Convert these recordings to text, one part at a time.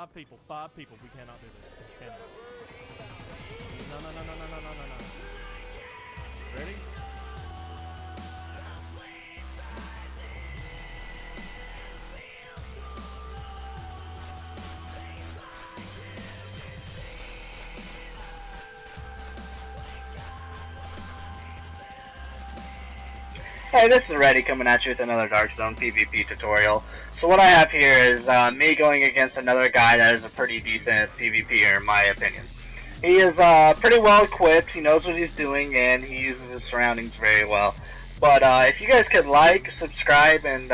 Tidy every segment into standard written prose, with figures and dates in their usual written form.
5 people. 5 people. We cannot do this. Cannot. No. Ready? Hey, this is Reddy coming at you with another Darkzone PvP tutorial. So what I have here is me going against another guy that is a pretty decent PvPer in my opinion. He is pretty well equipped, he knows what he's doing, and he uses his surroundings very well. But if you guys could like, subscribe, and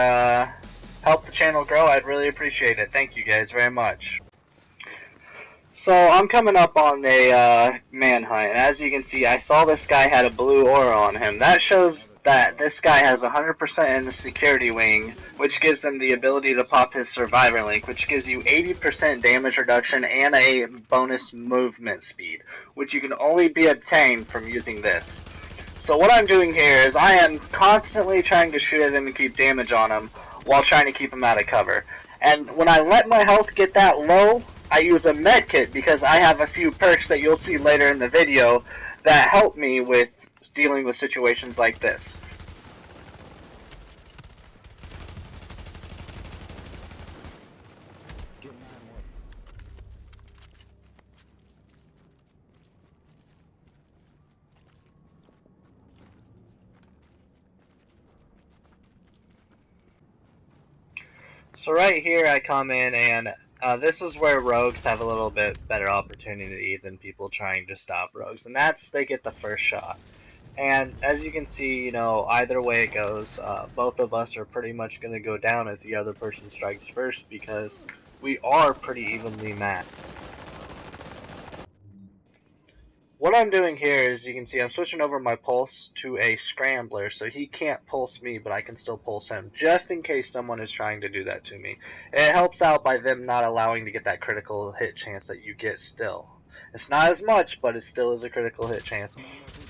help the channel grow, I'd really appreciate it. Thank you guys very much. So I'm coming up on a manhunt, and as you can see, I saw this guy had a blue aura on him. That shows that this guy has 100% in the security wing, which gives him the ability to pop his survivor link, which gives you 80% damage reduction and a bonus movement speed, which you can only be obtained from using this. So what I'm doing here is I am constantly trying to shoot at him and keep damage on him while trying to keep him out of cover. And when I let my health get that low, I use a medkit because I have a few perks that you'll see later in the video that help me with dealing with situations like this. So right here I come in and this is where rogues have a little bit better opportunity than people trying to stop rogues, and that's they get the first shot. And as you can see, you know, either way it goes, both of us are pretty much going to go down if the other person strikes first because we are pretty evenly matched. What I'm doing here is, you can see I'm switching over my pulse to a scrambler, so he can't pulse me, but I can still pulse him, just in case someone is trying to do that to me. It helps out by them not allowing to get that critical hit chance that you get still. It's not as much, but it still is a critical hit chance.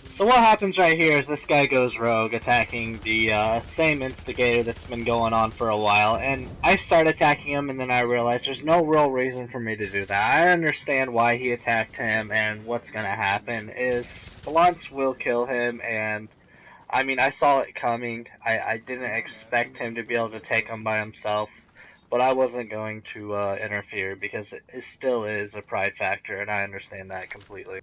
So what happens right here is this guy goes rogue, attacking the same instigator that's been going on for a while, and I start attacking him, and then I realize there's no real reason for me to do that. I understand why he attacked him, and what's gonna happen is Blunts will kill him, and I mean, I saw it coming. I didn't expect him to be able to take him by himself, but I wasn't going to interfere because it still is a pride factor, and I understand that completely.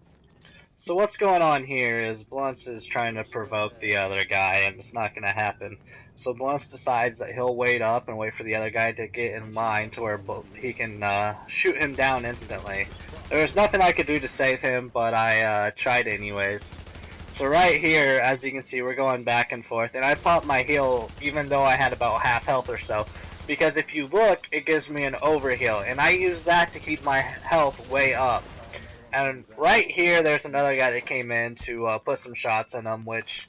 So what's going on here is Blunts is trying to provoke the other guy, and it's not going to happen. So Blunts decides that he'll wait up and wait for the other guy to get in line to where he can shoot him down instantly. There was nothing I could do to save him, but I tried anyways. So right here, as you can see, we're going back and forth, and I popped my heal even though I had about half health or so. Because if you look, it gives me an overheal, and I use that to keep my health way up. And right here, there's another guy that came in to put some shots in him, which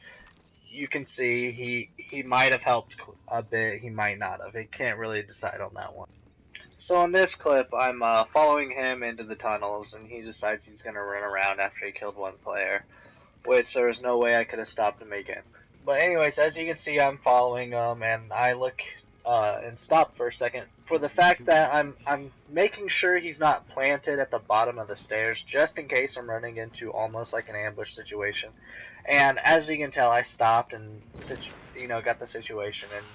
you can see he might have helped a bit, he might not have. He can't really decide on that one. So in this clip, I'm following him into the tunnels, and he decides he's going to run around after he killed one player, which there was no way I could have stopped him again. But anyways, as you can see, I'm following him, and I look and stop for a second for the fact that I'm making sure he's not planted at the bottom of the stairs, just in case I'm running into almost like an ambush situation. And as you can tell, I stopped and got the situation, and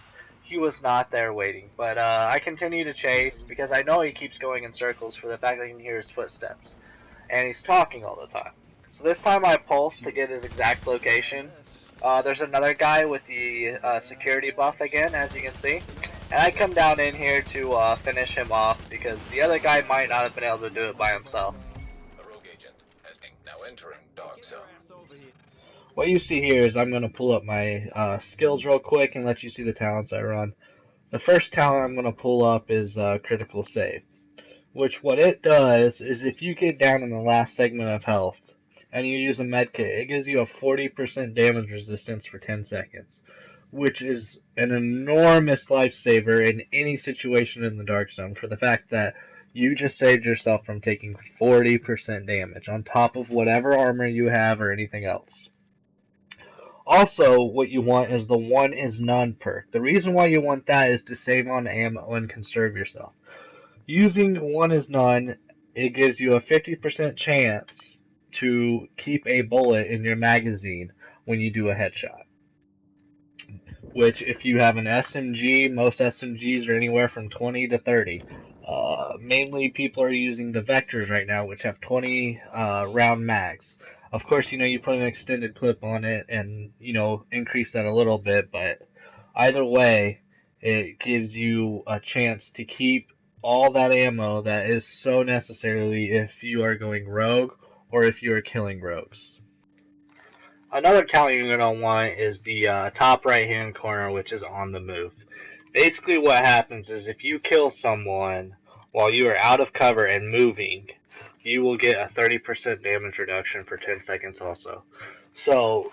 he was not there waiting. But I continue to chase because I know he keeps going in circles for the fact that I can hear his footsteps, and he's talking all the time. So this time I pulse to get his exact location. There's another guy with the security buff again, as you can see. And I come down in here to finish him off because the other guy might not have been able to do it by himself. A rogue agent has been now entering Darkzone. What you see here is I'm going to pull up my skills real quick and let you see the talents I run. The first talent I'm going to pull up is critical save, which what it does is if you get down in the last segment of health and you use a medkit, it gives you a 40% damage resistance for 10 seconds, which is an enormous lifesaver in any situation in the Darkzone for the fact that you just saved yourself from taking 40% damage on top of whatever armor you have or anything else. Also, what you want is the one is none perk. The reason why you want that is to save on ammo and conserve yourself. Using one is none, it gives you a 50% chance to keep a bullet in your magazine when you do a headshot. Which, if you have an SMG, most SMGs are anywhere from 20 to 30. Mainly people are using the Vectors right now, which have 20 round mags. Of course, you put an extended clip on it and, increase that a little bit, but either way, it gives you a chance to keep all that ammo that is so necessary if you are going rogue or if you are killing rogues. Another talent you're going to want is the top right hand corner, which is on the move. Basically what happens is if you kill someone while you are out of cover and moving, you will get a 30% damage reduction for 10 seconds also. So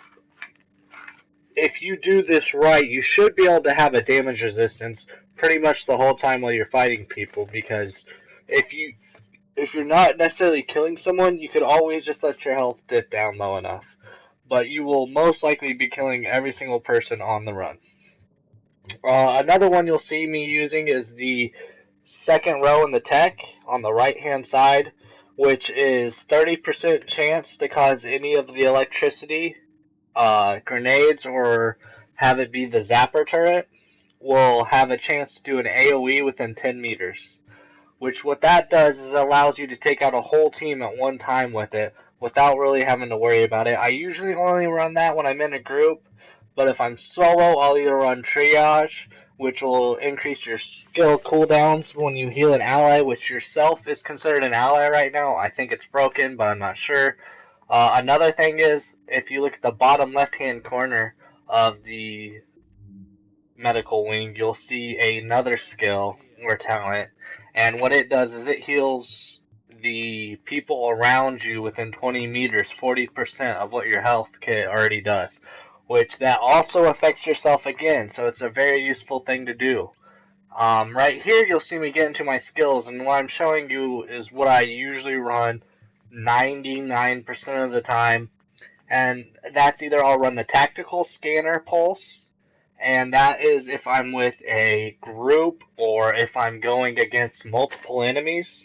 if you do this right, you should be able to have a damage resistance pretty much the whole time while you're fighting people, because if you're not necessarily killing someone, you could always just let your health dip down low enough. But you will most likely be killing every single person on the run. Another one you'll see me using is the second row in the tech on the right hand side, which is 30% chance to cause any of the electricity, grenades, or have it be the zapper turret, will have a chance to do an AoE within 10 meters. Which what that does is it allows you to take out a whole team at one time with it without really having to worry about it. I usually only run that when I'm in a group, but if I'm solo, I'll either run triage, which will increase your skill cooldowns when you heal an ally, which yourself is considered an ally right now. I think it's broken, but I'm not sure. Another thing is, if you look at the bottom left-hand corner of the medical wing, you'll see another skill or talent, and what it does is it heals the people around you within 20 meters 40% of what your health kit already does, which that also affects yourself again, so it's a very useful thing to do. Right here you'll see me get into my skills, and what I'm showing you is what I usually run 99% of the time, and that's either I'll run the tactical scanner pulse, and that is if I'm with a group or if I'm going against multiple enemies.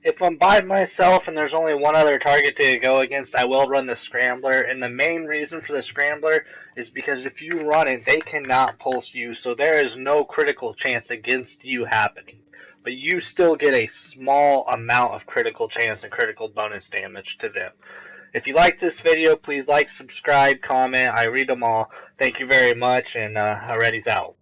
If I'm by myself and there's only one other target to go against, I will run the Scrambler, and the main reason for the Scrambler is because if you run it, they cannot pulse you, so there is no critical chance against you happening. But you still get a small amount of critical chance and critical bonus damage to them. If you like this video, please like, subscribe, comment. I read them all. Thank you very much, and Already's out.